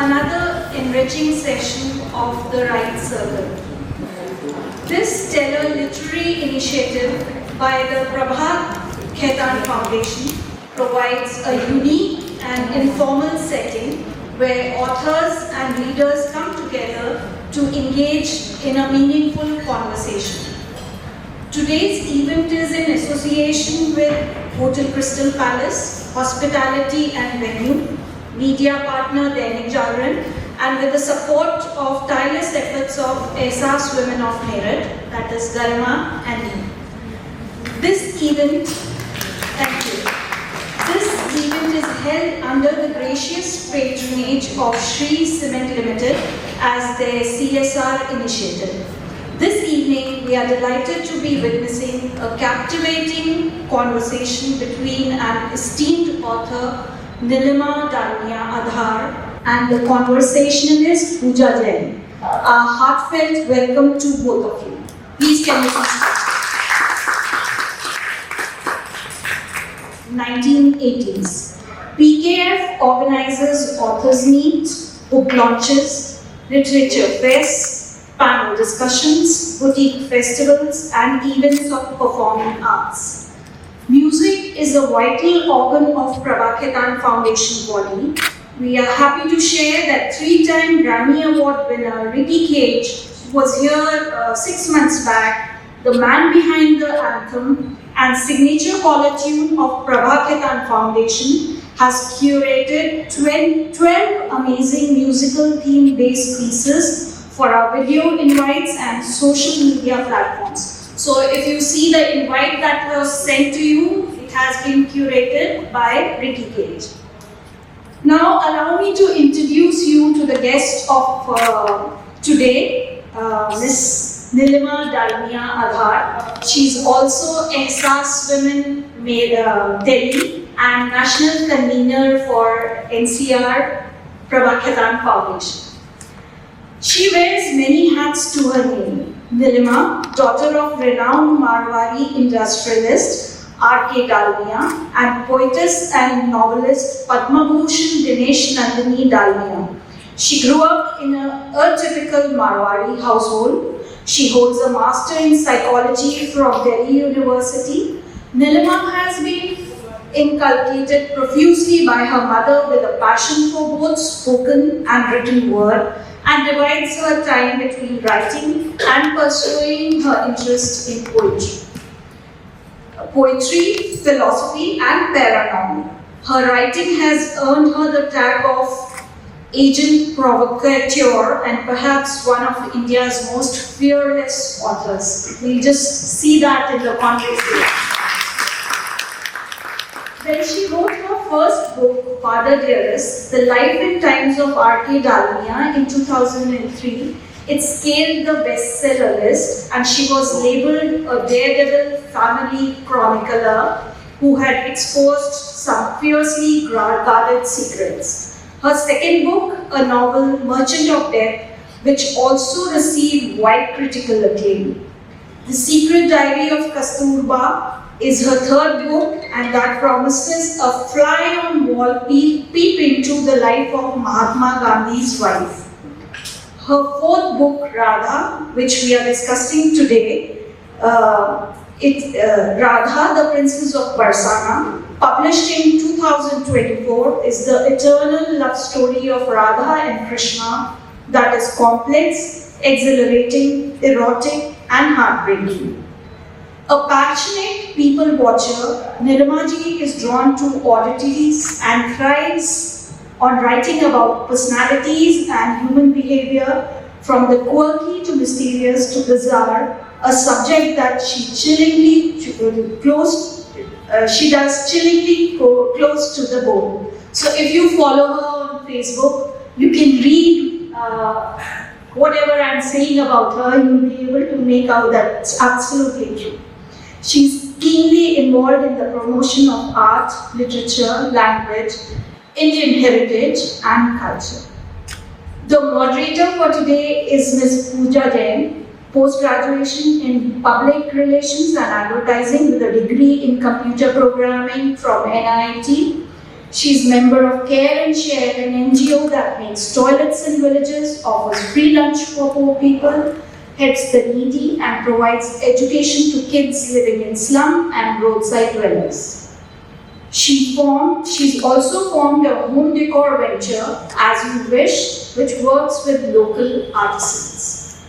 another enriching session of the Right Circle. This stellar literary initiative by the Prabhat Khaitan Foundation provides a unique and informal setting where authors and readers come together to engage in a meaningful conversation. Today's event is in association with Hotel Crystal Palace, Hospitality and Venue, media partner Dainik Jagran, and with the support of tireless efforts of Ehsaas Women of Meerut, that is Dalmia and me. This event is held under the gracious patronage of Shree Cement Limited as their CSR initiative. This evening, we are delighted to be witnessing a captivating conversation between an esteemed author, Neelima Adhar, and the conversationalist Pooja Jain. A heartfelt welcome to both of you. Please can you start? 1980s. PKF organizes authors' meet, book launches, literature fests, panel discussions, boutique festivals, and events of performing arts. Music is a vital organ of Prabhat Khaitan Foundation body. We are happy to share that 3-time Grammy Award winner Ricky Cage was here 6 months back, the man behind the anthem and signature caller tune of Prabhat Khaitan Foundation has curated 12 amazing musical theme-based pieces for our video invites and social media platforms. So if you see the invite that was sent to you, it has been curated by Ricky Cage. Now allow me to introduce you to the guest of today, Miss Neelima Adhar. She's also Ehsaas Women Delhi and National Convener for NCR Prabhat Khaitan Foundation. She wears many hats to her name. Neelima, daughter of renowned Marwari industrialist R.K. Dalmia and poetess and novelist Padma Bhushan Dinesh Nandini Dalmia. She grew up in a atypical Marwari household. She holds a master in psychology from Delhi University. Neelima has been inculcated profusely by her mother with a passion for both spoken and written word and divides her time between writing and pursuing her interest in poetry, philosophy, and paranormal. Her writing has earned her the tag of agent provocateur and perhaps one of India's most fearless authors. We'll just see that in the context. When she wrote her first book, Father Dearest, The Life and Times of R.K. Dalmia in 2003, it scaled the bestseller list and she was labeled a daredevil family chronicler who had exposed some fiercely guarded secrets. Her second book, a novel, Merchant of Death, which also received wide critical acclaim. The Secret Diary of Kasturba is her third book and that promises a fly-on-wall peep into the life of Mahatma Gandhi's wife. Her fourth book, Radha, which we are discussing today, Radha, the Princess of Barsana, published in 2024, is the eternal love story of Radha and Krishna that is complex, exhilarating, erotic, and heartbreaking. A passionate people watcher, Neelima ji is drawn to oddities and thrives on writing about personalities and human behavior, from the quirky to mysterious to bizarre, a subject that she does chillingly close to the bone. So if you follow her on Facebook, you can read whatever I'm saying about her, you'll be able to make out that it's absolutely true. She's keenly involved in the promotion of art, literature, language, Indian heritage and culture. The moderator for today is Ms. Pooja Jain, post-graduation in Public Relations and Advertising with a degree in Computer Programming from NIT. She's member of Care and Share, an NGO that makes toilets in villages, offers free lunch for poor people, helps the needy, and provides education to kids living in slum and roadside dwellers. She's also formed a home decor venture, As You Wish, which works with local artisans.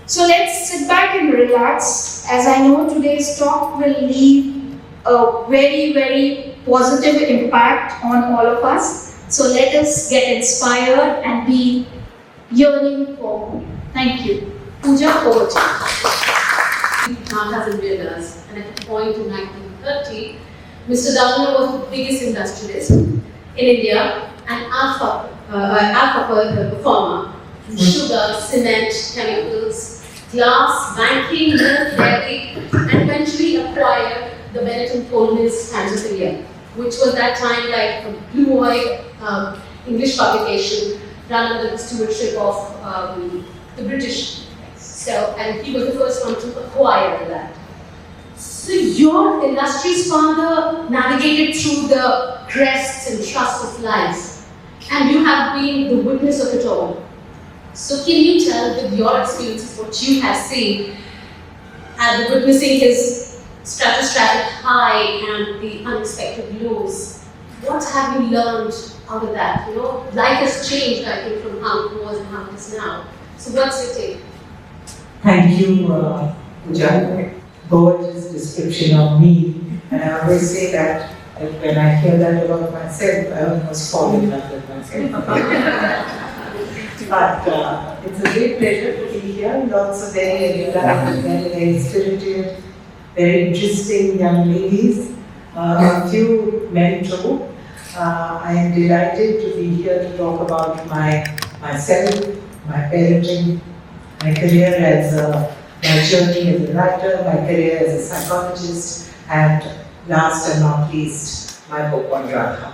So let's sit back and relax, as I know today's talk will leave a very, very positive impact on all of us. So let us get inspired and be yearning for more. Thank you. Pooja, over to you. Now hasn't realized, and at a point in 1930, Mr. Dalmia was the biggest industrialist in India and alpha performer in sugar, cement, chemicals, glass, banking, milk, dairy, and eventually acquired the Benetton Coal Mills Times of India, which was that time like a blue-eyed English publication run under the stewardship of the British. So, and he was the first one to acquire that. So your illustrious father navigated through the crests and troughs of life, and you have been the witness of it all. So can you tell with your experiences what you have seen and witnessing his stratospheric high and the unexpected lows? What have you learned out of that? You know, life has changed, I think, from how it was and how it is now. So what's your take? Thank you, Pooja. Gorgeous description of me. And I always say that when I hear that about myself, I almost fall in love with myself. But it's a great pleasure to be here. Lots of very very spirited, very interesting young ladies, a few men too. I am delighted to be here to talk about myself, my parenting, my career my journey as a writer, my career as a psychologist, and last and not least, my book on Radha.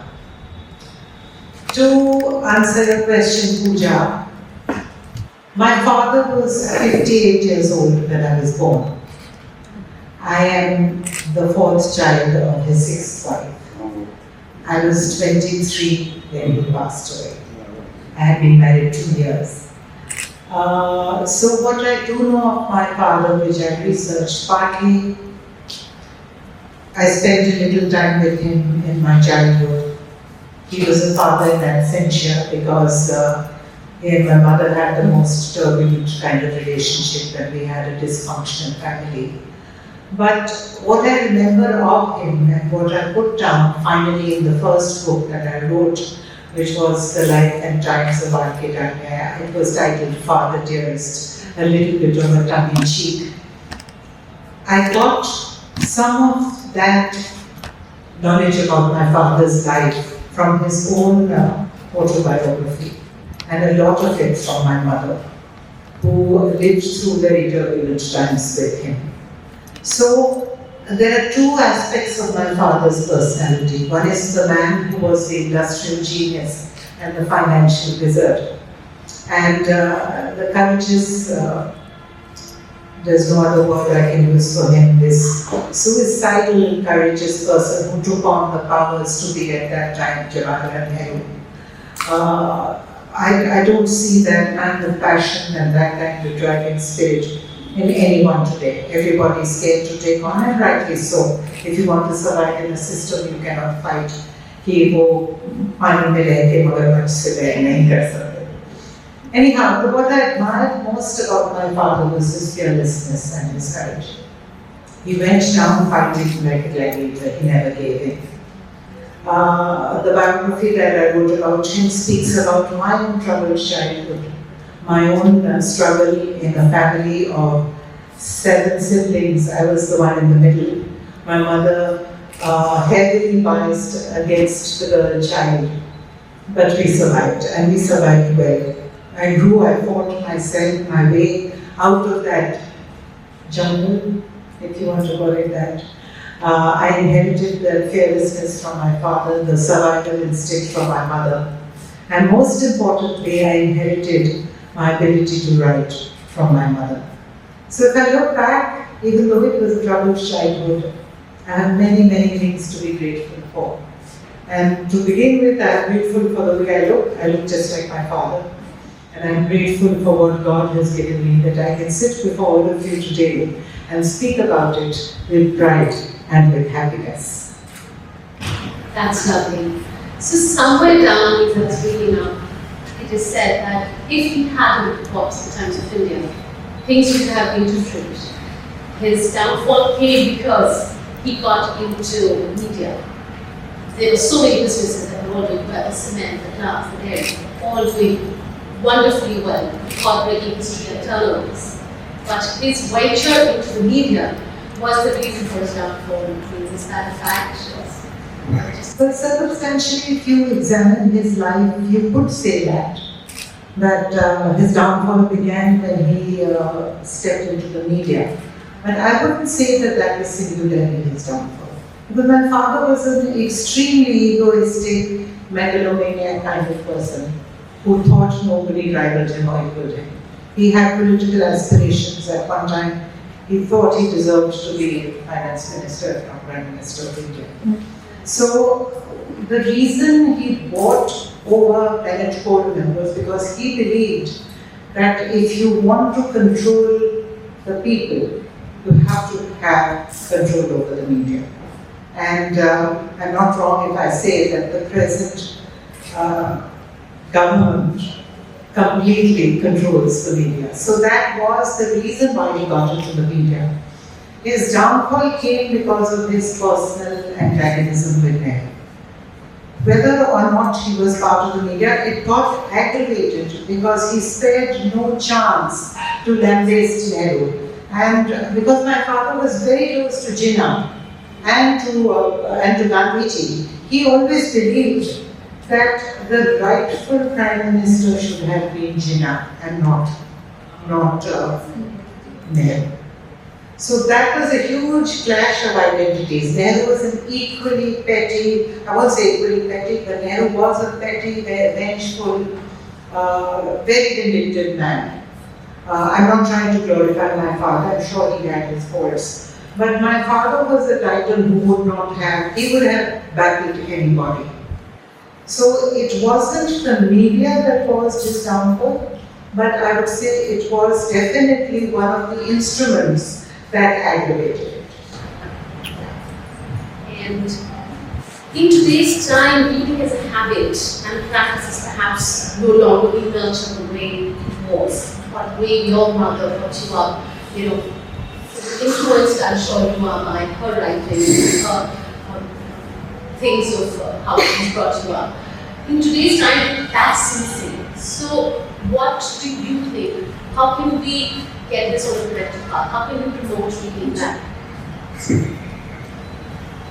To answer your question, Pooja, my father was 58 years old when I was born. I am the fourth child of his sixth wife. I was 23 when he passed away. I had been married 2 years. So what I do know of my father, which I researched, partly I spent a little time with him in my childhood. He was a father in absentia because he and my mother had the most turbulent kind of relationship and we had a dysfunctional family. But what I remember of him and what I put down finally in the first book that I wrote, which was The Life and Times of Dalmia. It was titled Father Dearest, a little bit of a tongue-in-cheek. I got some of that knowledge about my father's life from his own autobiography, and a lot of it from my mother, who lived through very turbulent times with him. So, there are two aspects of my father's personality. One is the man who was the industrial genius and the financial wizard. And the courageous, there's no other word I can use for him, this suicidal, courageous person who took on the powers to be at that time Jawaharlal Nehru. I don't see that kind of passion and that kind of driving spirit in anyone today. Everybody is scared to take on, and rightly so. If you want to survive in a system, you cannot fight. Anyhow, what I admired most about my father was his fearlessness and his courage. He went down fighting like a gladiator, he never gave in. The biography that I wrote about him speaks about my own troubled childhood, my own struggle in a family of 7 siblings. I was the one in the middle. My mother heavily biased against the girl child, but we survived, and we survived well. I grew, I fought myself, my way out of that jungle, if you want to call it that. I inherited the fearlessness from my father, the survival instinct from my mother, and most importantly, I inherited my ability to write from my mother. So if I look back, even though it was a troubled childhood, I have many, many things to be grateful for. And to begin with, I am grateful for the way I look. I look just like my father. And I'm grateful for what God has given me, that I can sit before all of you today and speak about it with pride and with happiness. That's lovely. So somewhere down, as I was reading up, it is said that if he hadn't fought the Times of India, things would have been different. His downfall came because he got into media. There were so many businesses that were all doing well, the cement, the glass, the dairy, all doing wonderfully well, record-breaking history and turnovers. But his venture into the media was the reason for his downfall. Is that a fact? But circumstantially, if you examine his life, you could say that his downfall began when he stepped into the media. But I wouldn't say that was singularly his downfall. Because my father was an extremely egoistic, megalomaniac kind of person who thought nobody rivaled him or equaled him. He had political aspirations. At one time, he thought he deserved to be finance minister, if not prime minister of India. So the reason he bought over Bennett Coal members because he believed that if you want to control the people, you have to have control over the media. And I'm not wrong if I say that the present government completely controls the media. So that was the reason why he got into the media. His downfall came because of his personal antagonism with Nehru. Whether or not he was part of the media, it got aggravated because he spared no chance to lambaste Nehru. And because my father was very close to Jinnah and to Gandhiji, he always believed that the rightful prime minister should have been Jinnah and not Nehru. So that was a huge clash of identities. Nehru was an equally petty, I won't say equally petty, but Nehru was a petty, vengeful, very vindictive man. I'm not trying to glorify my father, I'm sure he had his faults. But my father was the title who would he would have battled anybody. So it wasn't the media that caused his downfall, but I would say it was definitely one of the instruments that aggravated it. And in today's time, reading as a habit and practice is perhaps no longer being nurtured the way it was, or the way your mother brought you up, influenced, I'm sure you are, by her writing, things of how she brought you up. In today's time, that's missing. So, what do you think? How can we get this on the correct path? How can we promote reading that?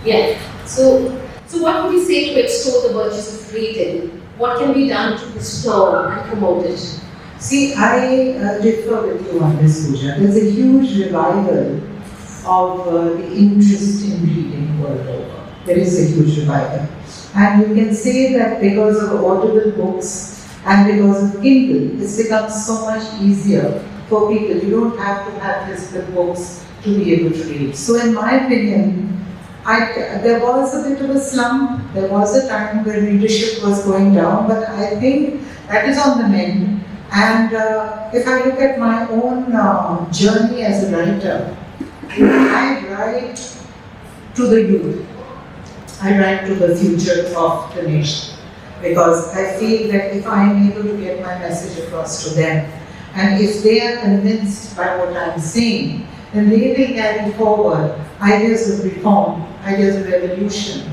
Yeah. So what would you say to extol the virtues of reading? What can be done to restore and promote it? See, I differ with you on this, Pooja. There's a huge revival of the interest in reading world over. There is a huge revival. And you can say that because of audible books and because of Kindle, it's become so much easier for people. You don't have to have physical books to be able to read. So in my opinion, there was a bit of a slump. There was a time when readership was going down, but I think that is on the mend. And if I look at my own journey as a writer, I write to the youth. I write to the future of the nation. Because I feel that if I am able to get my message across to them, and if they are convinced by what I am saying, then they will carry forward ideas of reform, ideas of revolution,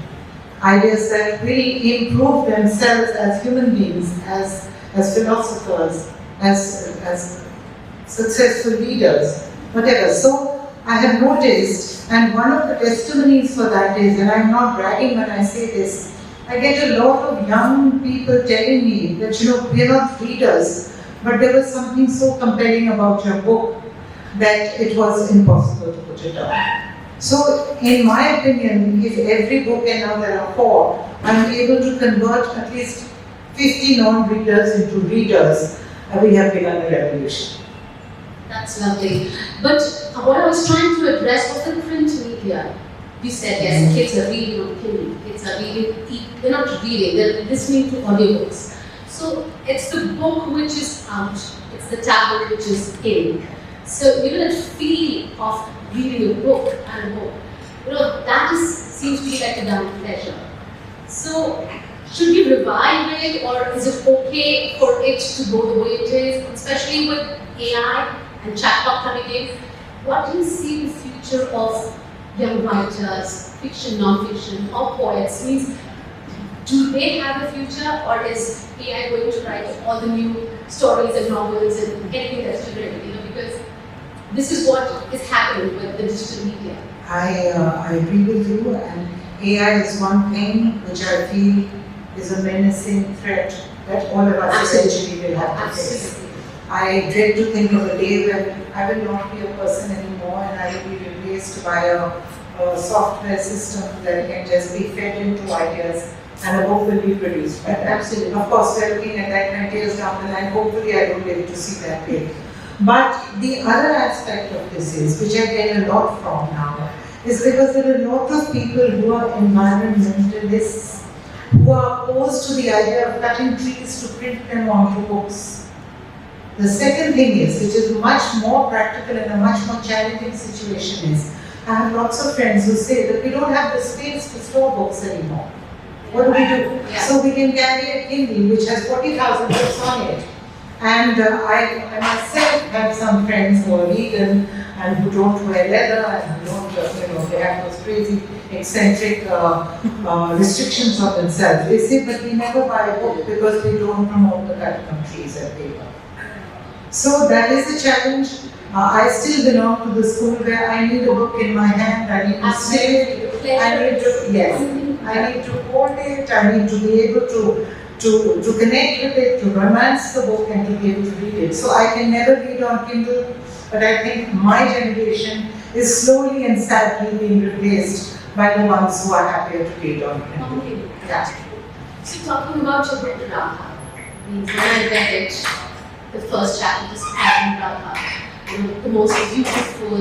ideas that will improve themselves as human beings, as philosophers, as successful leaders, whatever. So I have noticed, and one of the testimonies for that is, and I'm not bragging when I say this, I get a lot of young people telling me that, we are not readers, but there was something so compelling about your book that it was impossible to put it down. So, in my opinion, if every book, and now there are 4, I'm able to convert at least 50 non-readers into readers, we have begun a revolution. That's lovely. But what I was trying to address was the print media. You said yes, kids are reading on Kindle, kids are reading, they're not reading, they're listening to audiobooks. So it's the book which is out, it's the tablet which is in. So that feel of reading a book and a book, that seems to be like a damn pleasure. So should we revive it, or is it okay for it to go the way it is, especially with AI and chatbot coming in? What do you see the future of young writers, fiction, non-fiction, or poets? Means, do they have a future, or is AI going to write all the new stories and novels and anything that's generated? Because this is what is happening with the digital media. I agree with you, and AI is one thing which I feel is a menacing threat that all of us eventually will have to face. I dread to think of a day when I will not be a person anymore and I will be replaced by a software system that can just be fed into ideas and a book will be produced. But Absolutely. of course, we're looking at that 20 years down the line. Hopefully, I don't live to see that day. But the other aspect of this is, which I get a lot from now, is because there are a lot of people who are environmentalists who are opposed to the idea of cutting trees to print them onto books. The second thing is, which is much more practical and a much more challenging situation is, I have lots of friends who say that we don't have the space to store books anymore. What do we do? Yeah. So we can carry a Kindle which has 40,000 books on it. And I myself have some friends who are vegan and who don't wear leather and who don't, they have those crazy eccentric restrictions on themselves. They say, but we never buy a book because we don't promote the cutting of trees and paper. So that is the challenge. I still belong to the school where I need a book in my hand, I need to stay, I need to hold it, I need to be able to connect with it, to romance the book and to be able to read it. So I can never read on Kindle, but I think my generation is slowly and sadly being replaced by the ones who are happier to read on Kindle. Okay. Yeah. So talking about your book Radha, means when I read it, the first chapter is Adam Radha, the most beautiful,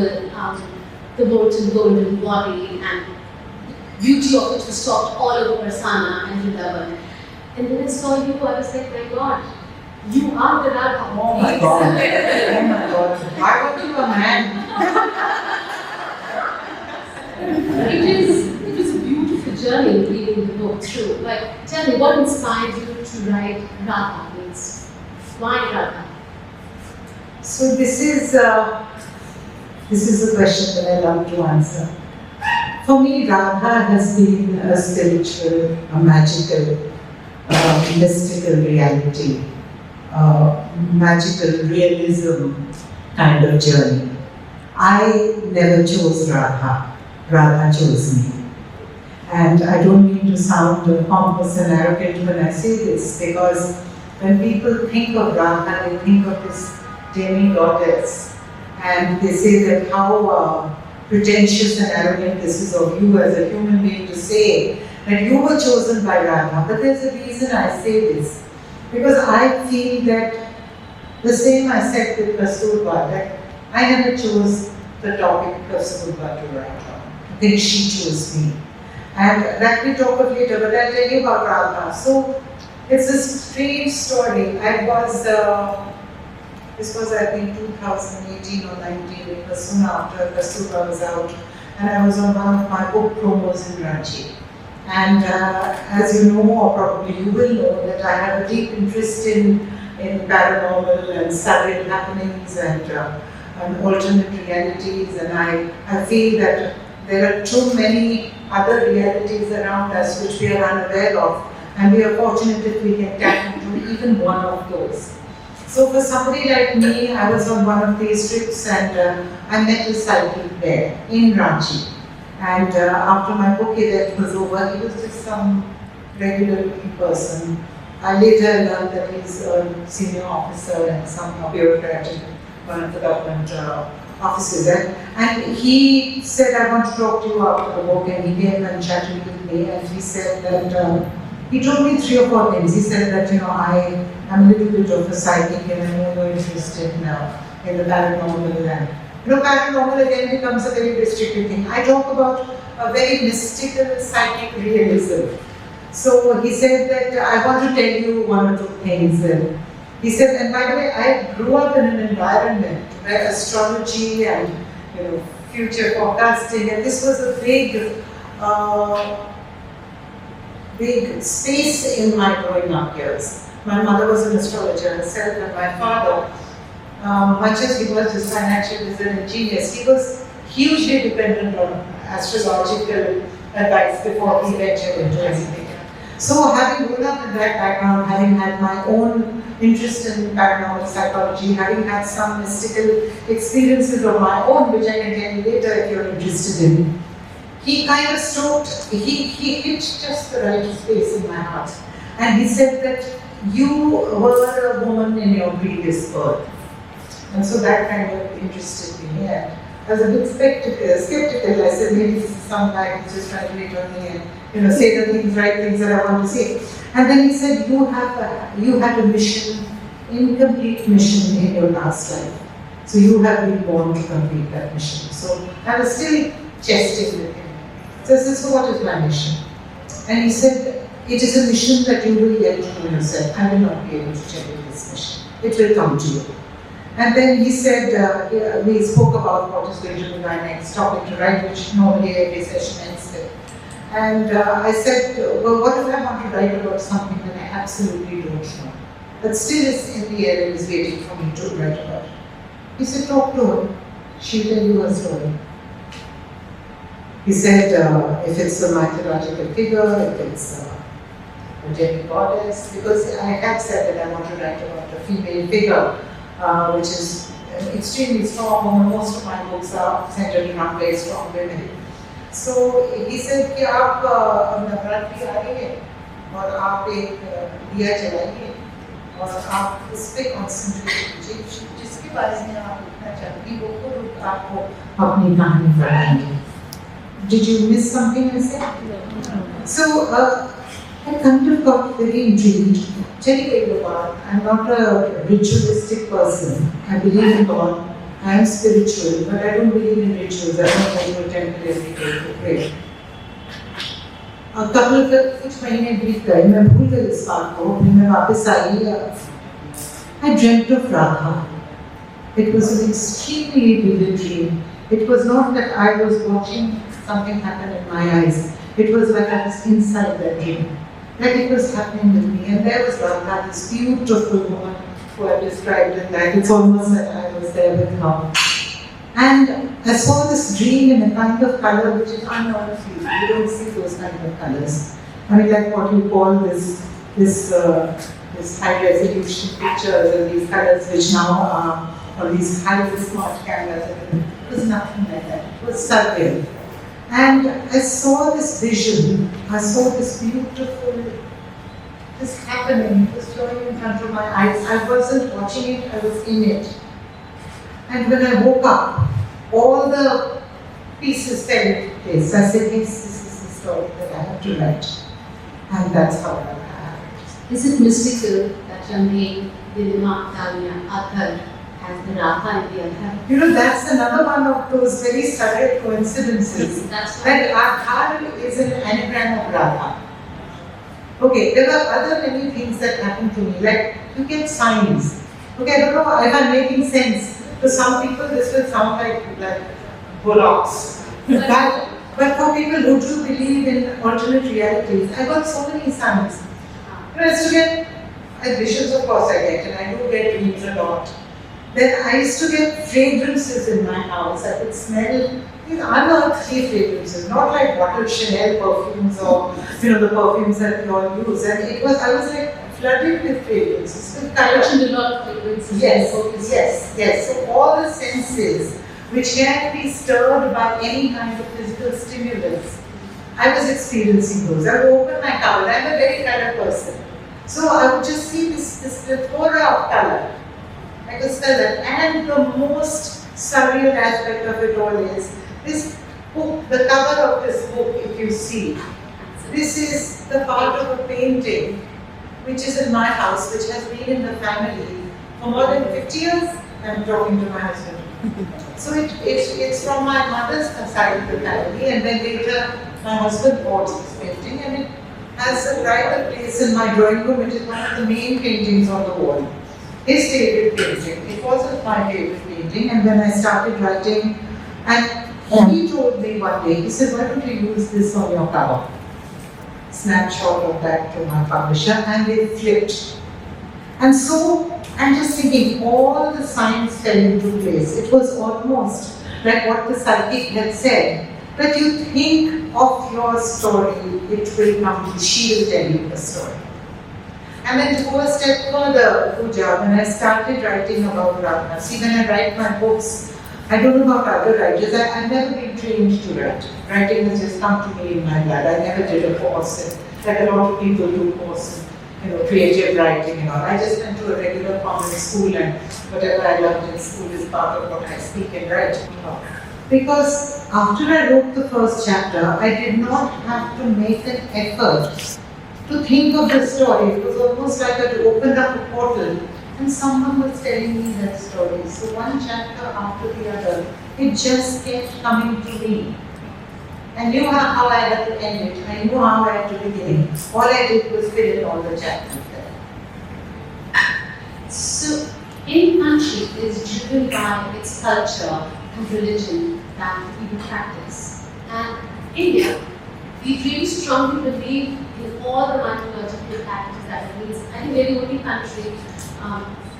the molten golden body, and beauty of it was talked all over Prasanna and Vrindavan. And then I saw you, I was like, my God, you are the Radha. Oh my God. Oh my God. I want to be a man. It was a beautiful journey reading the book through. Like, tell me, what inspired you to write Radha? Means, why Radha? So this is a question that I love to answer. For me, Radha has been a spiritual, a magical, mystical reality, magical realism kind of journey. I never chose Radha. Radha chose me. And I don't mean to sound pompous and arrogant when I say this, because when people think of Radha, they think of this demi-goddess, and they say that how pretentious and arrogant this is of you as a human being to say that you were chosen by Radha. But there's a reason I say this, because I feel that the same I said with Kasturba, that I never chose the topic Kasturba to write on. I think she chose me. And that we talk of later, but I'll tell you about Radha. So it's a strange story. This was I think 2018 or 19, it was soon after Kasturba was out, and I was on one of my book promos in Ranchi. And as you know, or probably you will know, that I have a deep interest in paranormal and surreal happenings and alternate realities, and I feel that there are too many other realities around us which we are unaware of, and we are fortunate if we can tap into even one of those. So for somebody like me, I was on one of these trips and I met a psychic there in Ranchi. And after my book event was over, he was just some regular looking person. I later learned that he's a senior officer and some bureaucrat in one of the government offices. And he said, I want to talk to you after the book, and he came and chatted with me, and he said that, he told me 3 or 4 things. He said that, I am a little bit of a psychic and I'm more interested now in the paranormal and Paranormal again becomes a very restricted thing. I talk about a very mystical, psychic realism. So he said that I want to tell you one or two things. He said, and by the way, I grew up in an environment where astrology and future forecasting, and this was a big space in my growing up years. My mother was an astrologer herself, and my father, much as he was his financial wizard and genius, he was hugely dependent on astrological advice before he ventured into anything. So having grown up in that background, having had my own interest in paranormal psychology, having had some mystical experiences of my own, which I can tell you later if you're interested in, he kind of stroked, he hit just the right space in my heart. And he said that you were a woman in your previous birth. And so that kind of interested me. And I was a bit skeptical. I said, maybe this is some guy who's just trying to make money and say the right things that I want to say. And then he said, you had a mission, incomplete mission in your last life. So you have been born to complete that mission. So I was still jesting with him. So I said, so what is my mission? And he said, it is a mission that you will get to know yourself. I will not be able to tell you this mission. It will come to you. And then he said, we spoke about what is going to be my next topic to write, which normally every session ends with. And I said, well, what if I want to write about something that I absolutely don't know, but still is in the air and is waiting for me to write about it? He said, talk to her. She'll tell you her story. He said, if it's a mythological figure, if it's a demigod, because I have said that I want to write about a female figure, which is an extremely strong woman. Most of my books are centered around very strong women. So he said कि आप नवरात्रि आ रही है और आप एक दिया जलाइए और आप उस पर कॉन्सेंट्रेट कीजिए जिसके बारे में आप लिखना चाहती हो वो आपको अपनी कहानी बताएंगे. Did you miss something I said? No. So I kind of got very intrigued. Tell you what, I'm not a ritualistic person. I believe in God. I am spiritual, but I don't believe in rituals. I don't go to a temple every day to pray. A couple of कुछ महीने बीत गए, मैं भूल गई इस बात को, फिर मैं वापस आई. I dreamt of Radha. It was an extremely vivid dream. It was not that I was watching something happen in my eyes. It was like I was inside that dream. Like it was happening with me. And there was Radha, this beautiful woman who I described in that. It's almost that I was there with her. And I saw this dream in a kind of color which is unknown to you. You don't see those kind of colors. I mean, like what you call this high resolution pictures and these colors which now are on these highly smart cameras. It was nothing like that. It was surreal. And I saw this vision. I saw this beautiful, this happening. It was flowing in front of my eyes. I wasn't watching it, I was in it. And when I woke up, all the pieces fell into place. I said, yes, this is the story that I have to write. And that's how I have it. Is it mystical that your name, Neelima, Dalmia, Adhar, has the Radha in the Adhar? You know, that's another one of those very surreal coincidences. That's that Adhar is an anagram of Radha. Okay, there are other many things that happen to me, like you get signs. Okay, I don't know if I'm making sense. To some people, this will sound like bullocks. But for people who do believe in alternate realities, I got so many signs. You know, I used to get visions, of course I get, and I do get dreams a lot. Then I used to get fragrances in my house. I could smell these unearthly fragrances, not like bottled Chanel perfumes or the perfumes that we all use. And I was like flooded with fragrances, with color. A lot of fragrances. Yes. So all the senses which can be stirred by any kind of physical stimulus, I was experiencing those. I would open my cupboard. I'm a very color person. So I would just see this plethora of color. I could smell that. And the most surreal aspect of it all is this book, the cover of this book, if you see. This is the part of a painting which is in my house, which has been in the family for more than 50 years. I'm talking to my husband. So it's from my mother's side of the family, and then later my husband bought this painting, and it has a private place in my drawing room. It is one of the main paintings on the wall. His favorite painting. It wasn't my favorite painting, and when I started writing, and he told me one day, he said, why don't you use this on your cover? Snapshot of that to my publisher, and they flipped. And so I'm just thinking, all the signs fell into place. It was almost like what the psychic had said, that you think of your story, it will come, she will tell you the story. And then to go a step further, Pooja, when I started writing about Radha, see, when I write my books, I don't know about other writers, I've never been trained to write. Writing has just come to me in my blood. I never did a course, like a lot of people do courses, creative writing and all. I just went to a regular common school, and whatever I learned in school is part of what I speak and write. Because after I wrote the first chapter, I did not have to make an effort to think of the story. It was almost like I had opened up a portal and someone was telling me that story. So one chapter after the other, it just kept coming to me. I knew how I had to end it. I knew how I had to begin it. All I did was fill in all the chapters there. So, any country is driven by its culture and religion that people practice. And India, we really strongly believe in all the mythological characters that it means. I think we're the only country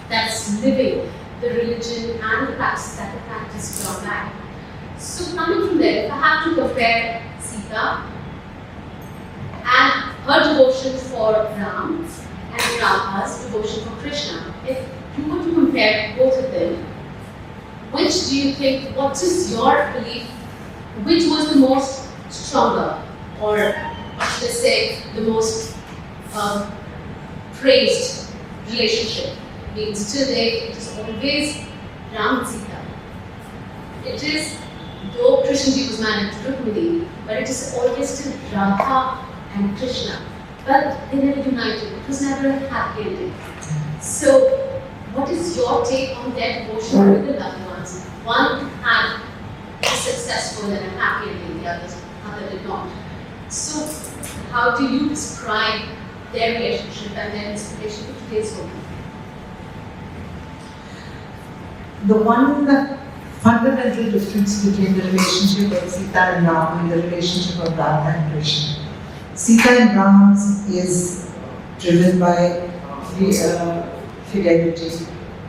that's living the religion and the practice that we practice beyond that. So coming from there, if I have to compare Sita and her devotion for Ram and Radha's devotion for Krishna, if you were to compare both of them, which do you think, what is your belief, which was the most stronger, or let's say the most praised relationship? Means till date, it is always Ram and Sita. It is, though Krishna ji was married to Rukmini, but it is always still Radha and Krishna. But they never united. It was never a happy ending. So, what is your take on their devotion with the loved ones? One had a successful and a happy ending, the other did not. So, how do you describe their relationship and their inspiration to today's woman? The one fundamental difference between the relationship of Sita and Ram and the relationship of Radha and Krishna. Sita and Ram is driven by fidelity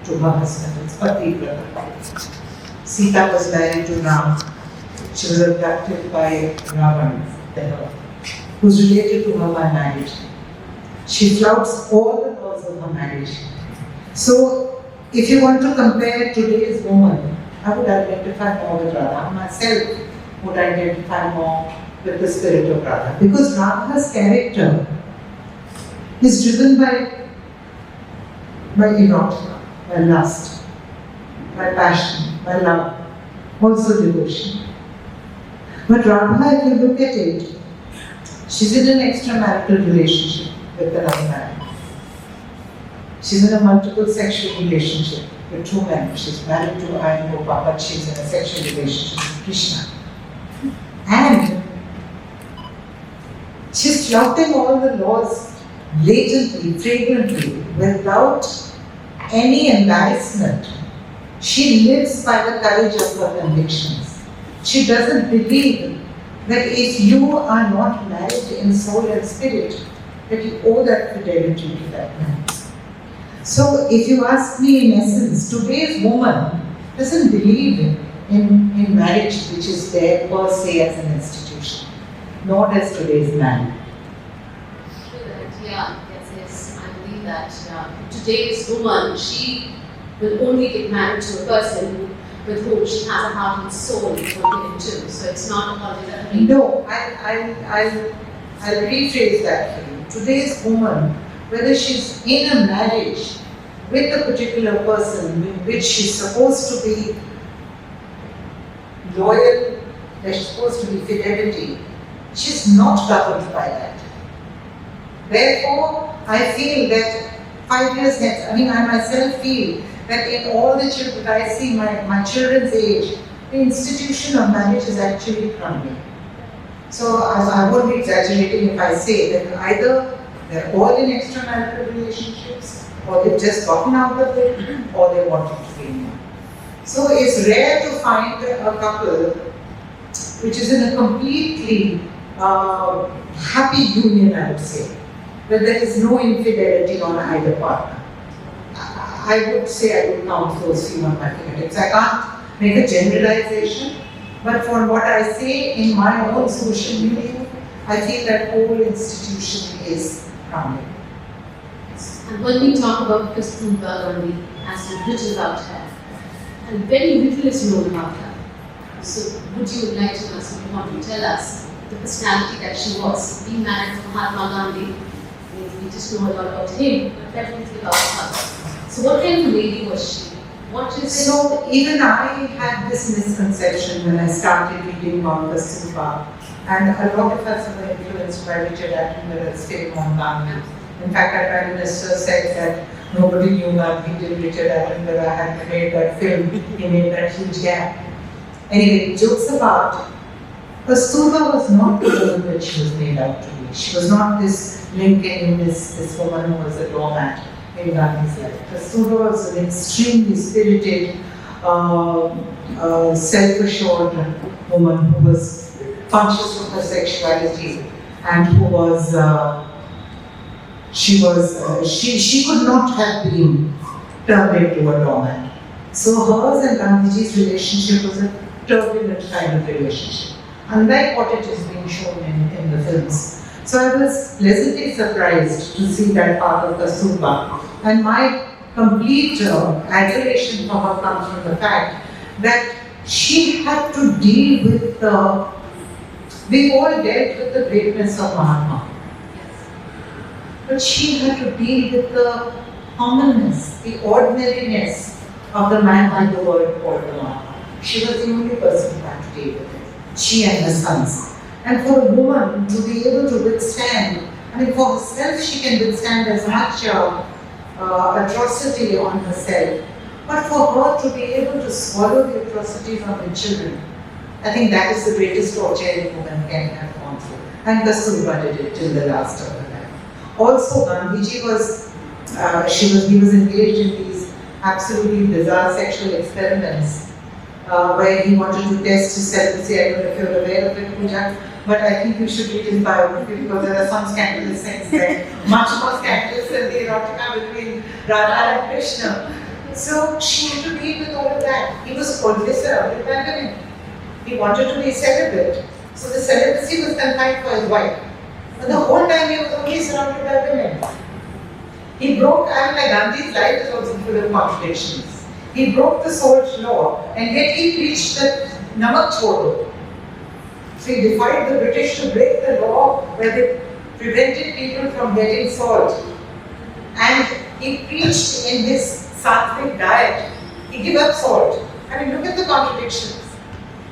to her husband. It's Pativrata. Sita was married to Ram. She was abducted by Ravan, who's related to her by marriage. She flouts all the laws of her marriage. So, if you want to compare today's woman, I would identify more with Radha. Myself would identify more with the spirit of Radha. Because Radha's character is driven by erotica, by lust, by passion, by love, also devotion. But Radha, if you look at it, she's in an extramarital relationship with another man. She's in a multiple sexual relationship with two men. She's married to Ayurveda, but she's in a sexual relationship with Krishna. And she's flouting all the laws blatantly, flagrantly, without any embarrassment. She lives by the courage of her convictions. She doesn't believe that if you are not married in soul and spirit, that you owe that fidelity to that man. So, if you ask me, in essence, today's woman doesn't believe in marriage, which is there per se as an institution, nor does today's man. Yes, I believe that today's woman, she will only get married to a person with whom she has a heart and soul to give it to. So it's not always a No, I'll rephrase that for you. Today's woman, whether she's in a marriage with a particular person with which she's supposed to be loyal, there's supposed to be fidelity, she's not governed by that. Therefore, I feel that 5 years hence, I myself feel that in all the children that I see, my children's age, the institution of marriage is actually crumbling. So I won't be exaggerating if I say that either they're all in extramarital relationships, or they've just gotten out of it, or they want to be in. So it's rare to find a couple which is in a completely happy union, I would say, where there is no infidelity on either partner. I would say I would count those few on my fingertips. I can't make a generalization, but from what I say in my own social media, I feel that whole institution is crumbling. And when we talk about Kasturi Gandhi, as you've written about her, and very little is known about her. So would you enlighten us, if you want to tell us the personality that she was, being married to Mahatma Gandhi? We just know a lot about him, but definitely about her. So what kind of lady was she? What is it? So even I had this misconception when I started reading about Kasturi, and a lot of us were influenced by Richard Attenborough's film on Gandhi. In fact, our Prime Minister said that nobody knew Gandhi till Richard Attenborough had made that film. He made that huge gap. Anyway, jokes apart, Kasturi was not the woman that she was made out to be. She was not this Lincoln, this woman who was a doormat in Gandhi's life. Kasturi was an extremely spirited, self-assured woman who was conscious of her sexuality and who was she could not have been turned into a doormat. So hers and Gandhiji's relationship was a turbulent kind of relationship, unlike what it is being shown in the films. So I was pleasantly surprised to see that part of Kasturi, and my complete adoration for her comes from the fact that she had to deal with we all dealt with the greatness of Mahatma. But she had to deal with the commonness, the ordinariness of the man by the word called Mahatma. She was the only person who had to deal with it, she and her sons. And for a woman to be able to withstand, I mean, for herself she can withstand as much atrocity on herself, but for her to be able to swallow the atrocities on the children, I think that is the greatest torture any woman can have gone through. And Kasturi did it till the last of her life. Also, Gandhiji he was engaged in these absolutely bizarre sexual experiments where he wanted to test his celibacy. I don't know if you're aware of it, Pooja, but I think you should read his biography because there are some scandalous things there, much more scandalous than the erotica between Radha and Krishna. So she had to deal with all of that. He was always surrounded by women. He wanted to be celibate. So the celibacy was confined for his wife. But the whole time he was only surrounded by women. He broke, Gandhi's life is also full of contradictions. He broke the salt law, and yet he preached that namak chodo. So he defied the British to break the law where they prevented people from getting salt. And he preached in his sattvic diet, he gave up salt. I mean, look at the contradictions.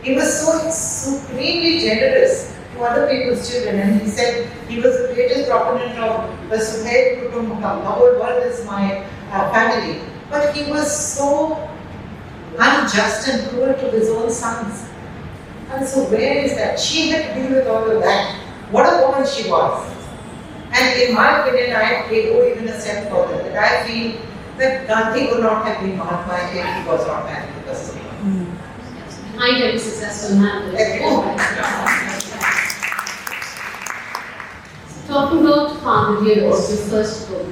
He was so supremely generous to other people's children, and he said he was the greatest proponent of the Suhail Kutumbakam, the whole world is my family. But he was so unjust and cruel to his own sons. And so where is that? She had to deal with all of that. What a woman she was. And in my opinion, I go even a step further, that I feel that Gandhi would not have been Mahatma if he was not married to Kasturi. Behind every successful man, there is a woman. Talking about Father Dearest, your first book,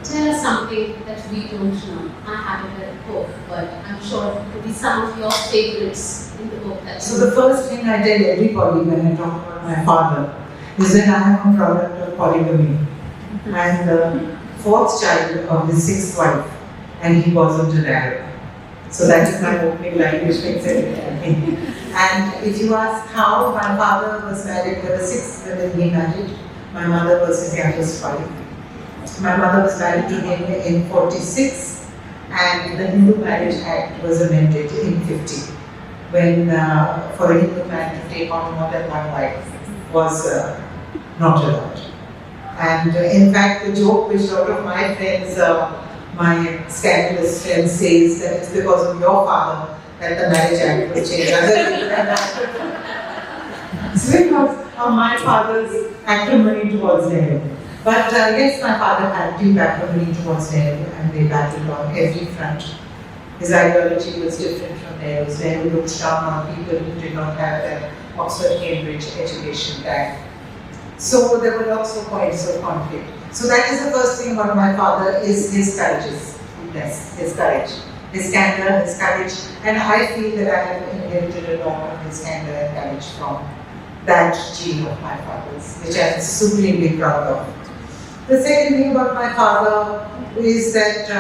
tell us something that we don't know. I haven't read the book, but I'm sure it could be some of your favorites in the book. So the first thing I tell everybody when I talk about my father is that I am a product of polygamy. And the fourth child of his sixth wife, and he wasn't an Arab. So that is my opening line, which makes everything. And if you ask how my father was married, there were 6 women he married. My mother was his youngest wife. My mother was married to him in 46, and the Hindu Marriage Act was amended in 50, when for a Hindu man to take on more than one wife was not allowed. And in fact, the joke which a lot of my friends my scandalous friend says that it's because of your father that the marriage act was changed. It's because of my father's acrimony towards Nehru. But yes, my father had deep acrimony towards Nehru, and they battled on every front. His ideology was different from Nehru's. Nehru looked down on people who did not have an Oxford-Cambridge education tag. So there were lots of points of conflict. So that is the first thing about my father, is his courageousness, his courage, his candor, his courage, and I feel that I have inherited a lot of his candor and courage from that gene of my father's, which I am supremely proud of. The second thing about my father is that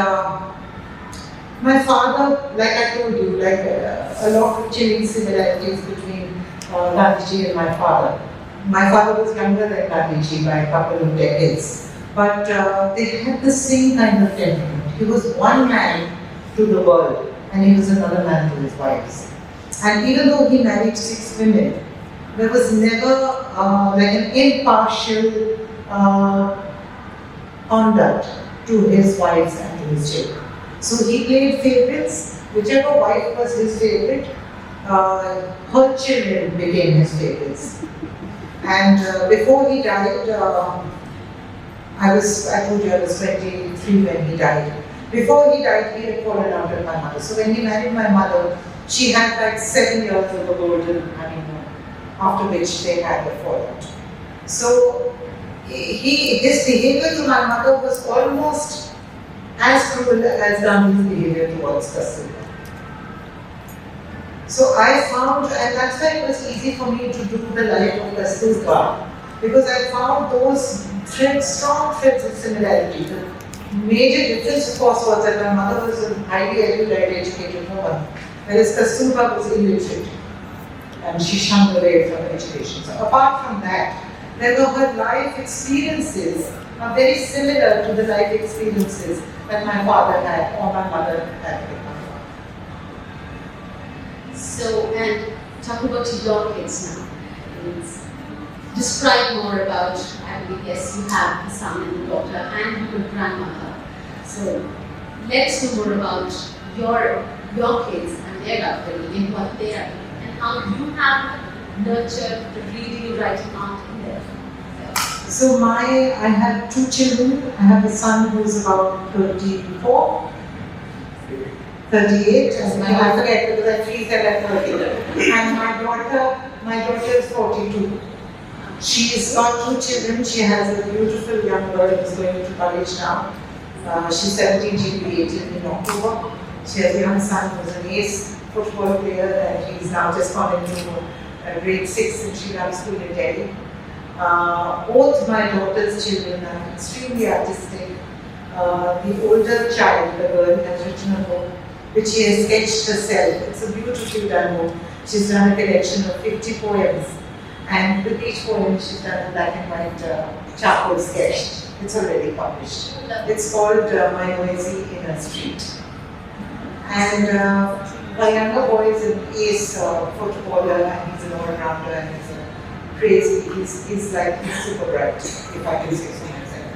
my father, like I told you, a lot of chilling similarities between Gandhiji and my father. My father was younger than Gandhiji by a couple of decades, but they had the same kind of temperament. He was one man to the world, and he was another man to his wives. And even though he married 6 women, there was never an impartial conduct to his wives and to his children. So he played favorites. Whichever wife was his favorite, her children became his favorites. And before he died, I told you I was 23 when he died. Before he died, he had fallen out with my mother. So when he married my mother, she had like 7 years of a golden honeymoon, after which they had a fallout. So his behavior to my mother was almost as cruel as Gandhi's behavior towards Kasturba. So I found, and that's why it was easy for me to do the life of Kasturba, because I found those strong threads of similarity. The major difference, of course, was that my mother was a highly educated woman, whereas Kasturba was illiterate, and she shunned away from education. So apart from that, there were her life experiences are very similar to the life experiences that my father had or my mother had with my father. So, and talking about your kids now, describe more about, I believe, yes, you have a son and a daughter and your grandmother. So, let's know more about your kids and their upbringing and what they are doing and how you have nurtured the reading, writing, art in them. So I have 2 children. I have a son who's about 34, 38, and I forget because I freeze at 30. And my daughter is 42. She's got 2 children. She has a beautiful young girl who's going to college now. She's 17, she'll be 18 in October. She has a young son who's an ace football player, and he's now just gone into grade 6 in Sri Ram School in Delhi. Both my daughter's children are extremely artistic. The older child, the girl, has written a book which she has sketched herself. It's a beautifully done book. She's done a collection of 50 poems, and with each poem she's done a black and white charcoal sketch. It's already published. It's called My Noisy Inner Street. And my younger boy is an ace footballer, and he's an all-rounder, and he's crazy. He's super bright, if I can say so myself.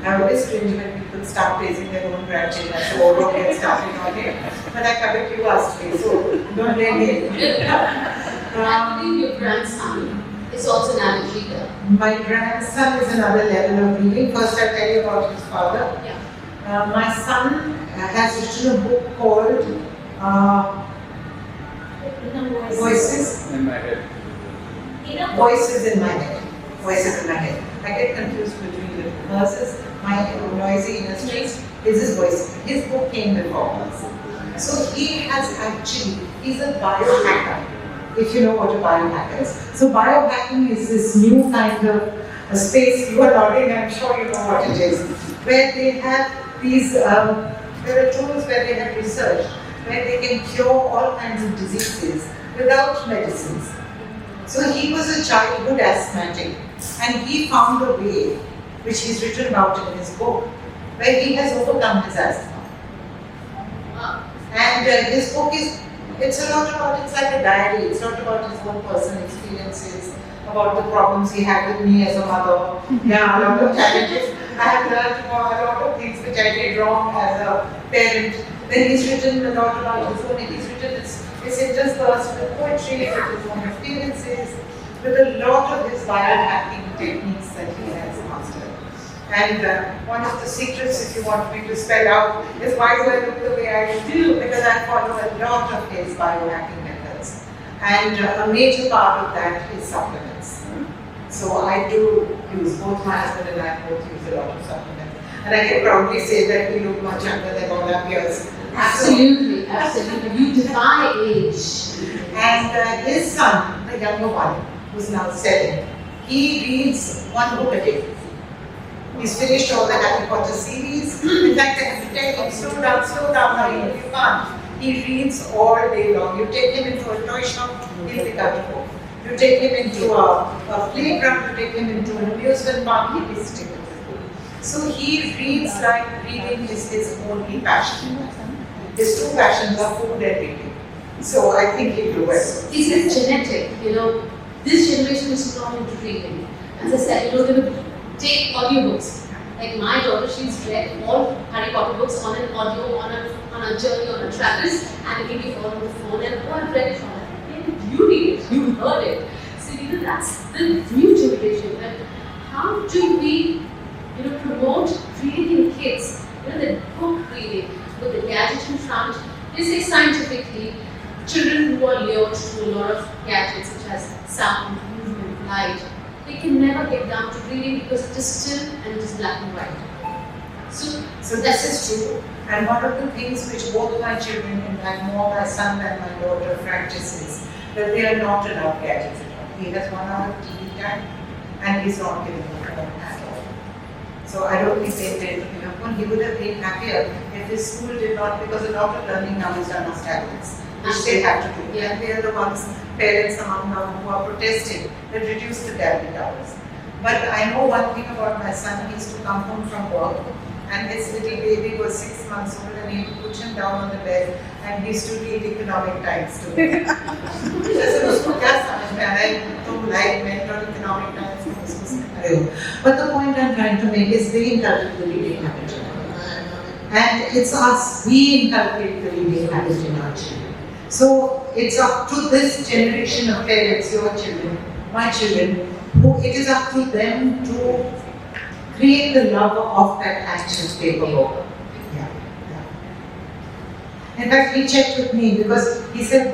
Now it is strange when people start praising their own grandchildren, so don't get started on him. But I covered you asked me, so don't blame me. I believe your grandson is also an avid reader. My grandson is another level of reading. First I'll tell you about his father. Yeah. My son has written a book called Voices in my head. Voices in my head. Voices in my head. I get confused between the two. Hers is My Noisy Inner Street is his voice. His book came before hers. So he has he's a biohacker, if you know what a biohacker is. So biohacking is this new kind of a space, you are nodding, I'm sure you know what it is, where they have these, there are tools where they have research, where they can cure all kinds of diseases without medicines. So he was a childhood asthmatic, and he found a way, which he's written about in his book, where he has overcome his asthma. And his book it's a lot about, it's like a diary, it's not about his own personal experiences, about the problems he had with me as a mother, yeah, a lot of challenges, I have learned a lot of things which I did wrong as a parent. Then he's written a lot about his own, he's written his interspersed with poetry, with his own experiences, with a lot of his biohacking techniques that he has mastered. And one of the secrets, if you want me to spell out, is why do I look the way I do? Because I follow a lot of his biohacking methods. And a major part of that is supplements. So I do use, both my husband and I both use a lot of supplements. And I can proudly say that we look much younger than all our peers. Absolutely, absolutely. You defy age. And his son, the younger one, who's now 7, he reads one book a day. He's finished all the Harry Potter series. In fact, I have to tell him, slow down, Harry, you can't. He reads all day long. You take him into a toy shop, he'll pick up a book. You take him into a playground, you take him into an amusement park, he'll be sitting with the book. So he reads like reading is his only passion. His two passions are food and reading. So I think he'll do well. It's genetic, This generation is not into reading. As I said, they would take audiobooks. Like my daughter, she's read all Harry Potter books on an audio, on a journey, on a travels, and it can be all on the phone. And I've read it from her. You read it, you heard it. So that's the new generation. But how do we, promote reading in kids? The book reading with the gadget in front. They say scientifically, children who are lured to a lot of gadgets such as sound, movement, light, they can never get down to reading because it is still and it is black and white. So this is true. And one of the things which both my children, in fact more my son than my daughter, practices, that they are not allowed gadgets at all. He has 1 hour of TV time and he's not given the phone at all. So I don't think they pay to give a phone. He would have been happier if his school did not, because a lot of learning now is done on tablets, which they have to do. Yeah. And they are the ones, parents among them who are protesting that reduce the tablet hours. But I know one thing about my son, he used to come home from work and his little baby was 6 months old and he would put him down on the bed and he used to read Economic Times to him. But the point I'm trying to make is they inculcate the reading habit. And it's us, we inculcate the reading habit in our children. So it's up to this generation of parents, your children, my children, who it is up to them to create the love of that action paperwork. In fact, he checked with me because he said,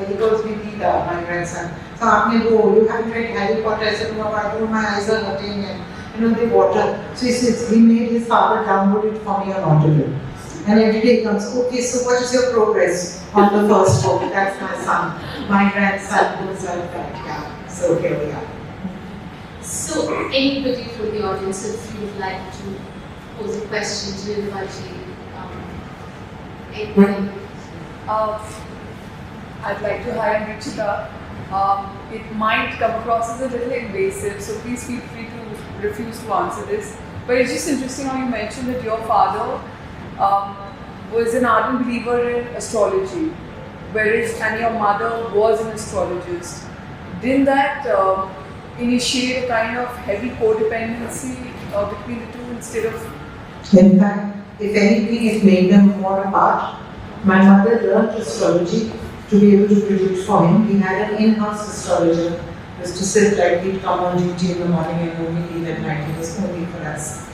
he goes with Peter, my grandson. So aapne go, you haven't read Harry Potter. I said, no, I do, my eyes are hurting and the water. So he says, he made his father download it for me on Audible. And every day he comes, okay, so what is your progress on the first book? That's my son, my grandson who's like that. Yeah. So here we are. So anybody from the audience, if you would like to pose a question to anybody, anybody? I'd like to hire Ruchita. It might come across as a little invasive, so please feel free to refuse to answer this. But it's just interesting how you mentioned that your father was an ardent believer in astrology, and your mother was an astrologist. Didn't that initiate a kind of heavy codependency between the two instead of... In fact, if anything, it made them more apart. My mother learned astrology to be able to predict for him. He had an in-house astrologer. He used to sit like he'd come on duty in the morning and only leave at night. It was only for us.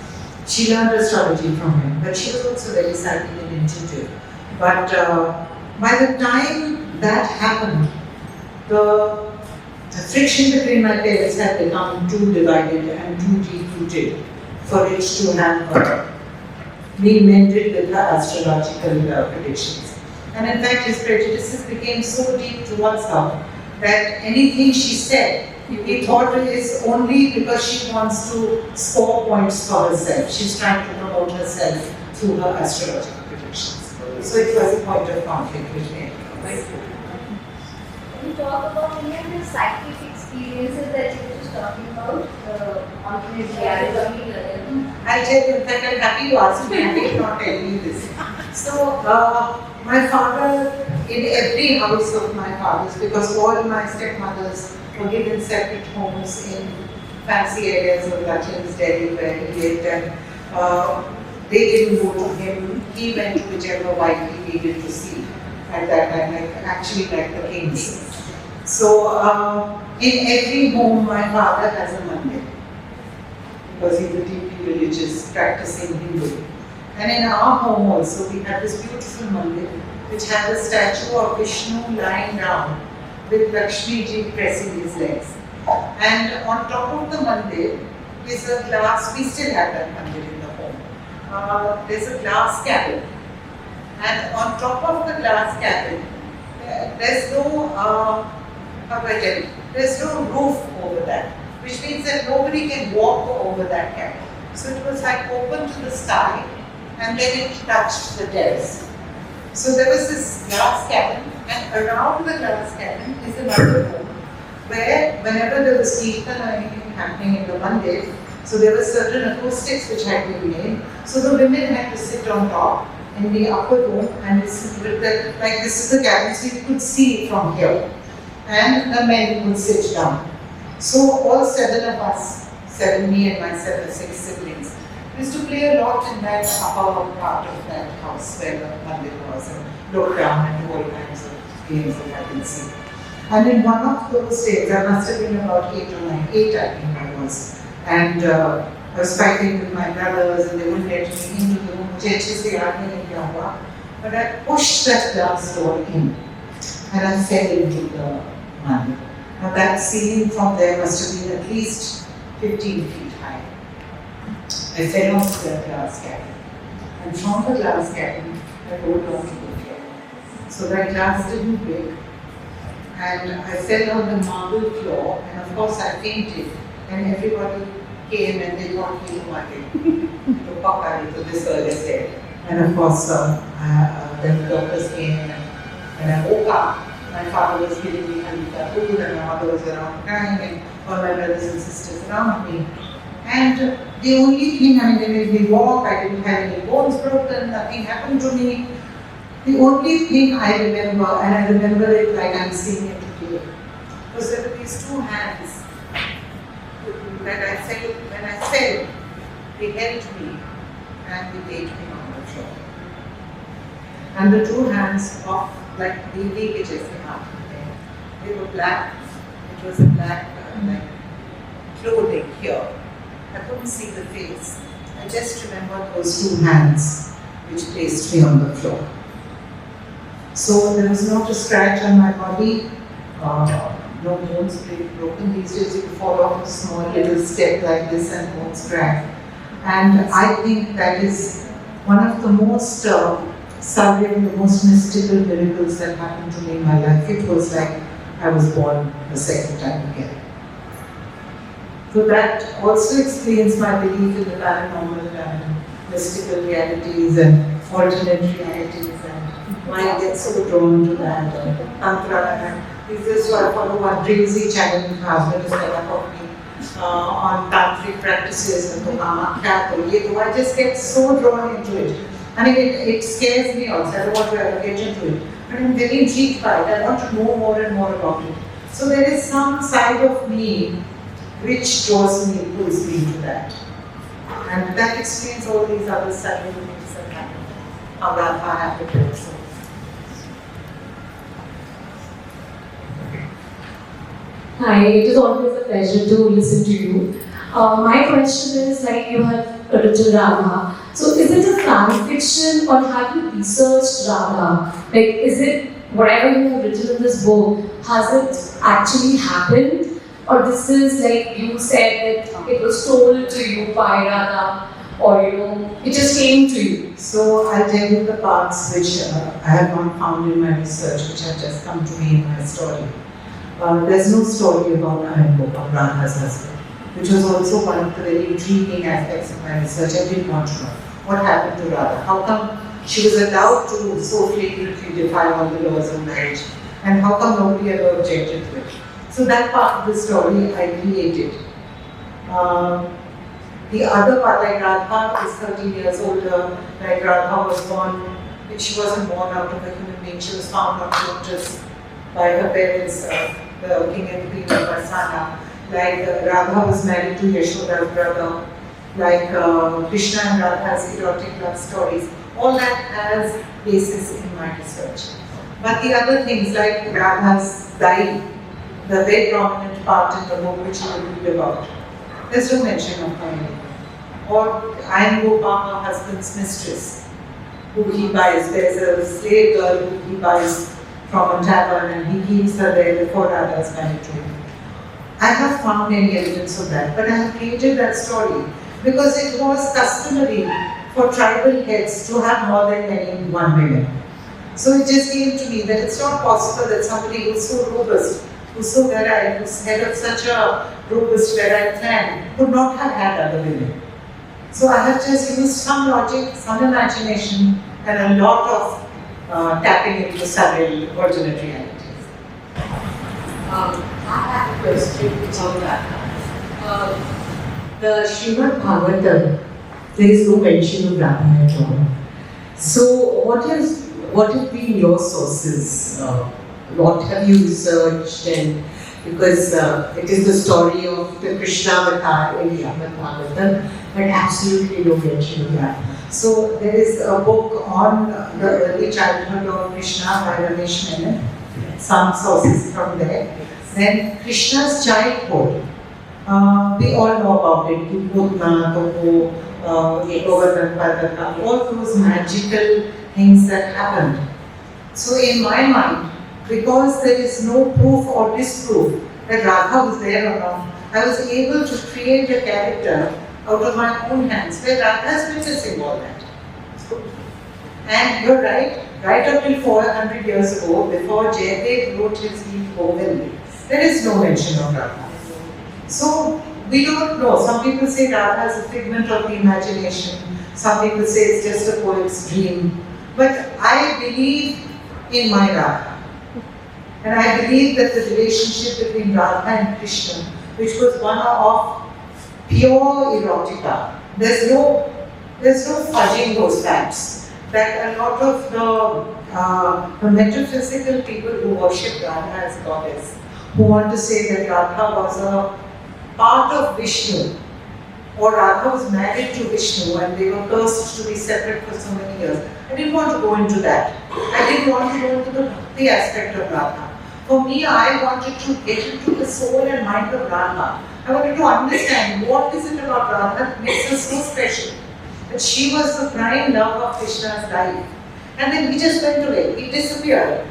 She learned astrology from him, but she was also very psychic and intuitive. But by the time that happened, the friction between my parents had become too divided and too deep-rooted for it to have been mended with her astrological predictions. And in fact, his prejudices became so deep towards her that anything she said, he thought it is only because she wants to score points for herself. She's trying to promote herself through her astrological predictions. So it was a point of conflict between them. Can you talk about any of the psychic experiences that you were just talking about? Alternate reality? I'll tell you, in fact, I'm happy you asked me, I did not tell you this. So, my father, in every house of my father's, because all my stepmothers were given separate homes in fancy areas of Lutyens, Delhi, where he lived, and They didn't go to him, he went to whichever wife he needed to see at that time, actually like the kings. So in every home my father has a mandir, because he's a deeply religious, practicing Hindu. And in our home also we have this beautiful mandir which has a statue of Vishnu lying down with Lakshmi ji pressing his legs. And on top of the mandir is a glass, we still have that mandir in the home. There's a glass cabin. And on top of the glass cabin, there's no, how do I tell you? There's no roof over that, which means that nobody can walk over that cabin. So it was like open to the sky, and then it touched the terrace. So there was this glass cabin, and around the glass cabin is another room, where whenever there was kirtan or anything happening in the mandir, so there were certain acoustics which had been made. So the women had to sit on top in the upper room and listen to it. Like this is the cabin, so you could see it from here. And the men would sit down. So all 7 of us, 7, me and my 6 siblings, used to play a lot in that upper part of that house where the mandir was, and look down and do all kinds of games that I can see. And in one of those days, I must have been about 8 or 9, 8 I think I was, and I was fighting with my brothers and they wouldn't let me into the room. But I pushed that glass door in and I fell into the mandir. Now that ceiling from there must have been at least 15 feet high. I fell onto the glass cabin, and from the glass cabin I rolled onto the floor. So that glass didn't break, and I fell on the marble floor, and of course I fainted, and everybody came and they thought me to Papa to this earliest day. And of course then the doctors came, and when I woke up, my father was giving me halika food, and my mother was around crying, and all my brothers and sisters around me. And the only thing, I mean, they made me walk, I didn't have any bones broken, nothing happened to me. The only thing I remember, and I remember it like I'm seeing it today, was there were these 2 hands that I felt when I fell. They held me and they laid me on the floor. And the 2 hands of like baby which is up. They were black. It was a black like clothing here. I couldn't see the face. I just remember those 2 hands which placed me on the floor. So there was not a scratch on my body, no bones broken. These days you fall off a small little step like this and bones crack. And I think that is one of the most surreal, the most mystical miracles that happened to me in my life. It was like I was born the second time again. So that also explains my belief in the paranormal and mystical realities and alternate realities, and why I get so drawn to that. Tantra, and this is why I follow one Dreamsy channel my husband is set up of me on tantric practices and I just get so drawn into it. I mean, it scares me also. I don't want to ever get into it. But I'm very intrigued by it. I want to know more and more about it. So there is some side of me which draws me, pulls me into that. And that explains all these other subtle things that happen. How that happened also. Hi, it is always a pleasure to listen to you. My question is, like, you have written Radha. So is it a fan fiction or have you researched Radha? Like, is it whatever you have written in this book, has it actually happened? Or this is like you said that it was told to you by Radha, or it just came to you? So I'll tell you the parts which I have not found in my research, which have just come to me in my story. There's no story about Radha's husband, which was also one of the very intriguing aspects of my research. I did want to know what happened to Radha. How come she was allowed to so flagrantly defy all the laws of marriage, and how come nobody ever objected to it? So that part of the story I created. The other part, like Radha is 13 years older, like Radha was born, she wasn't born out of a human being, she was found on lotus by her parents, the king and queen of Barsana. Like Radha was married to Yashoda's brother, like Krishna and Radha's erotic love stories, all that has basis in my research. But the other things like Radha's diary, the very prominent part in the book which you will read about, there's no mention of her. Or Iron Gopal, her husband's mistress, who he buys. There's a slave girl who he buys from a tavern and he keeps her there before Radha's married to him. I have found any evidence of that, but I have created that story because it was customary for tribal heads to have more than one women. So it just came to me that it's not possible that somebody who's so robust, who's so virile, who's head of such a robust, virile clan, could not have had other women. So I have just used some logic, some imagination, and a lot of tapping into several alternate realities. I have a question on that. The Srimad Bhagavatam, there is no mention of Radha at all. So what have been your sources? What have you researched? And because it is the story of the Krishna avatar in Srimad Bhagavatam, but absolutely no mention of Radha. So there is a book on the early childhood of Krishna by Ramesh Menon, some sources from there. Then Krishna's childhood, we all know about it, Putna, Topo, Govardhan Padaka, all those magical things that happened. So in my mind, because there is no proof or disproof that Radha was there or not, I was able to create a character out of my own hands where Radha's witnessing all that. And you're right up till 400 years ago, before Jayadev wrote his Geet Govind, there is no mention of Radha. So we don't know. Some people say Radha is a figment of the imagination. Some people say it's just a poet's dream. But I believe in my Radha. And I believe that the relationship between Radha and Krishna, which was one of pure erotica, there's no fudging those facts. That a lot of the metaphysical people who worship Radha as goddess, who want to say that Radha was a part of Vishnu, or Radha was married to Vishnu and they were cursed to be separate for so many years. I didn't want to go into that. I didn't want to go into the bhakti aspect of Radha. For me, I wanted to get into the soul and mind of Radha. I wanted to understand what is it about Radha that makes her so special. That she was the prime love of Krishna's life. And then he just went away, he disappeared.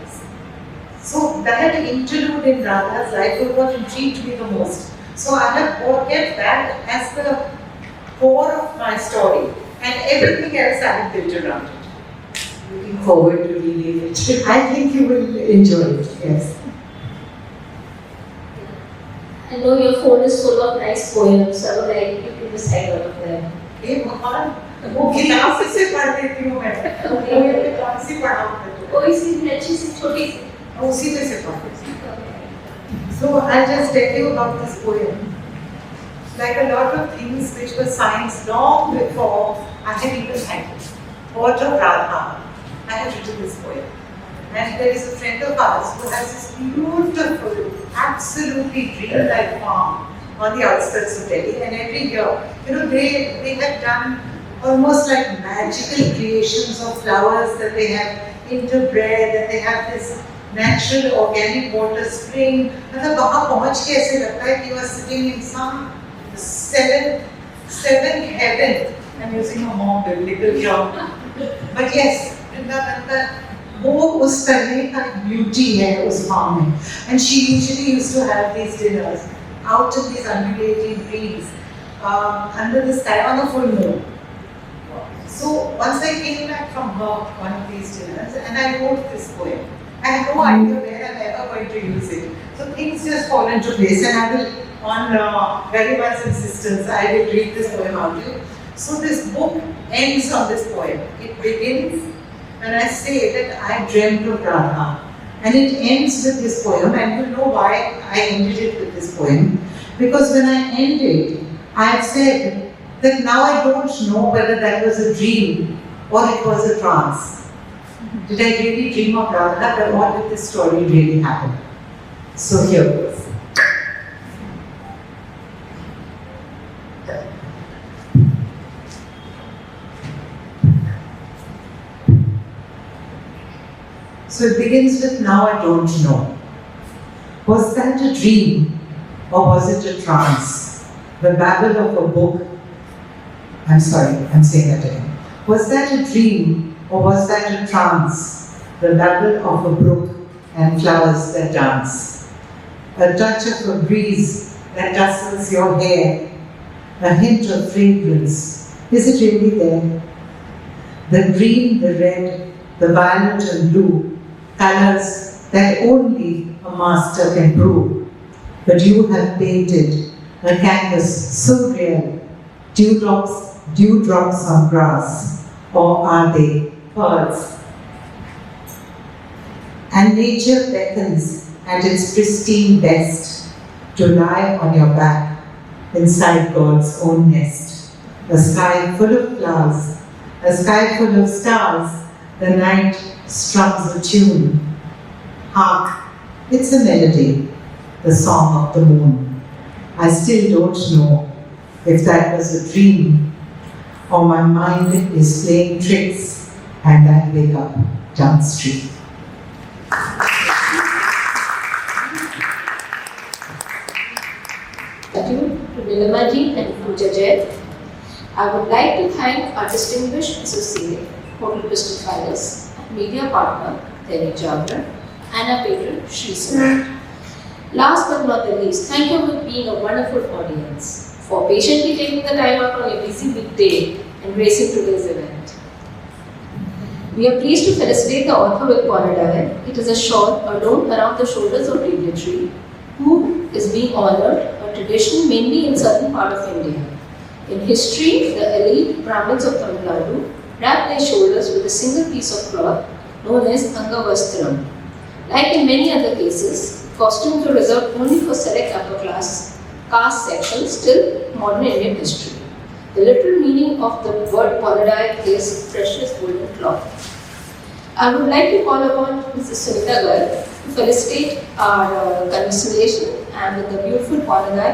So that interlude in Radha's life was what intrigued me the most. So I have kept that as the core of my story, and everything else I have built around it. Looking forward to reading it. I think you will enjoy it, yes. I know your phone is full of nice poems, so I would like you to recite all of them. हे भगवान, वो किताब से पढ़ देती हूँ मैं। वो कौन सी पढ़ाऊँ? कोई सी भी अच्छी सी छोटी सी। उसी में से पढ़ देती हूँ। So I'll just tell you about this poem. Like a lot of things which were science long before I had even had it. What of Radha, I have written this poem. And there is a friend of ours who has this beautiful, absolutely dream-like farm on the outskirts of Delhi. And every year, they had done almost like magical creations of flowers that they have interbred, that they have this natural organic water spring. मतलब वहाँ पहुँच के ऐसे लगता है कि you are sitting in some seventh heaven. I'm using a more biblical term. But yes, Vrindavan का वो उस तरह का beauty है उस farm में. And she usually used to have these dinners out in these undulating trees, under the sky on a full moon. So once I came back from one of these dinners and I wrote this poem. I have no idea where I'm ever going to use it. So things just fall into place, and I will, on very much insistence, I will read this poem out to you. So this book ends on this poem. It begins when I say that I dreamt of Radha. And it ends with this poem, and you know why I ended it with this poem. Because when I ended, I had said that now I don't know whether that was a dream or it was a trance. Did I really dream of Radha, or did this story really happen? So here goes. So it begins with now I don't know. Was that a dream or was it a trance? The babble of a book. I'm sorry, I'm saying that again. Was that a dream or was that a trance? The babble of a brook and flowers that dance. A touch of a breeze that rustles your hair. A hint of fragrance. Is it really there? The green, the red, the violet and blue, colors that only a master can brew. But you have painted a canvas so real, dewdrops on grass, or are they pearls? And nature beckons at its pristine best to lie on your back inside God's own nest. A sky full of flowers, a sky full of stars, the night strums a tune. Hark, it's a melody, the song of the moon. I still don't know if that was a dream or my mind is playing tricks and I wake up downstream. Thank you to Neelima ji and Pooja Jain. I would like to thank our distinguished associate, Hotel Crystal Palace, media partner, Terry Jabra, and our patron, Shri Sunat. Last but not the least, thank you for being a wonderful audience, for patiently taking the time out on a busy weekday and gracing today's event. We are pleased to felicitate the author with Ponadai. It is a shawl adorned around the shoulders of dignitary, who is being honored, a tradition mainly in southern part of India. In history, the elite Brahmins of Tamil Nadu wrap their shoulders with a single piece of cloth known as Angavastram. Like in many other cases, costumes were reserved only for select upper class caste sections till modern Indian history. The literal meaning of the word Ponadai is precious golden cloth. I would like to call upon Mrs. Sunita Garg to felicitate our constellation and with the beautiful Ponadai